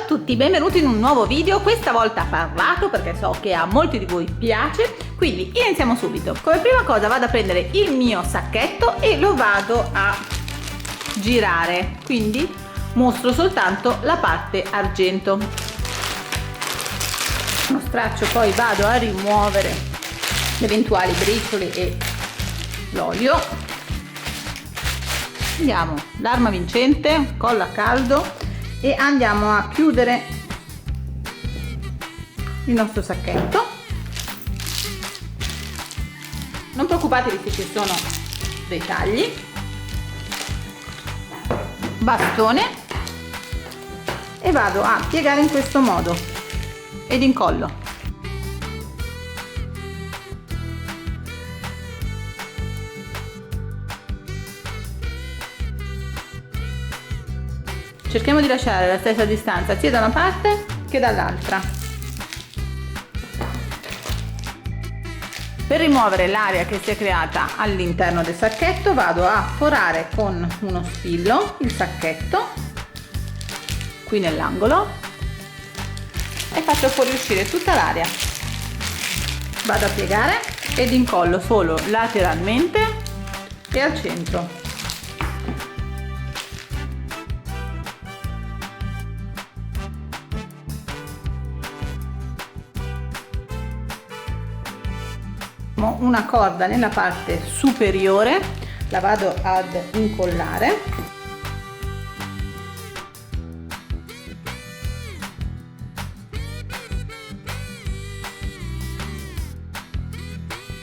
a tutti, benvenuti in un nuovo video, questa volta parlato perché so che a molti di voi piace, quindi iniziamo subito. Come prima cosa vado a prendere il mio sacchetto e lo vado a girare, quindi mostro soltanto la parte argento. Uno straccio, poi vado a rimuovere le eventuali briciole e l'olio. Andiamo l'arma vincente, collo a caldo e andiamo a chiudere il nostro sacchetto. Non preoccupatevi se ci sono dei tagli. Bastone e vado a piegare in questo modo ed incollo. Cerchiamo di lasciare la stessa distanza sia da una parte che dall'altra. Per rimuovere l'aria che si è creata all'interno del sacchetto vado a forare con uno spillo il sacchetto qui nell'angolo e faccio fuoriuscire tutta l'aria. Vado a piegare ed incollo solo lateralmente e al centro. Una corda nella parte superiore, la vado ad incollare.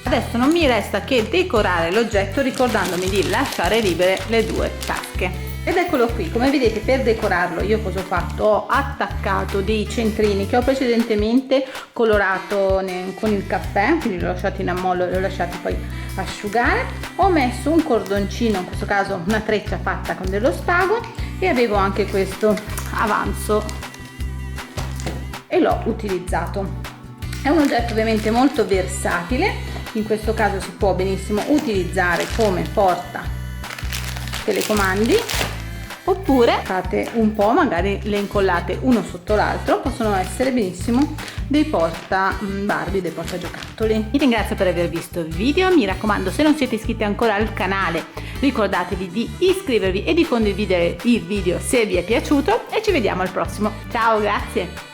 Adesso non mi resta che decorare l'oggetto ricordandomi di lasciare libere le due tasche. Ed eccolo qui, come vedete, per decorarlo io cosa ho fatto? Ho attaccato dei centrini che ho precedentemente colorato con il caffè, quindi li ho lasciati in ammollo e li ho lasciati poi asciugare. Ho messo un cordoncino, in questo caso una treccia fatta con dello spago, e avevo anche questo avanzo e l'ho utilizzato. È un oggetto ovviamente molto versatile, in questo caso si può benissimo utilizzare come porta telecomandi, oppure fate un po', magari le incollate uno sotto l'altro, possono essere benissimo dei porta Barbie, dei porta giocattoli. Vi ringrazio per aver visto il video, mi raccomando, se non siete iscritti ancora al canale ricordatevi di iscrivervi e di condividere il video se vi è piaciuto, e ci vediamo al prossimo. Ciao, grazie!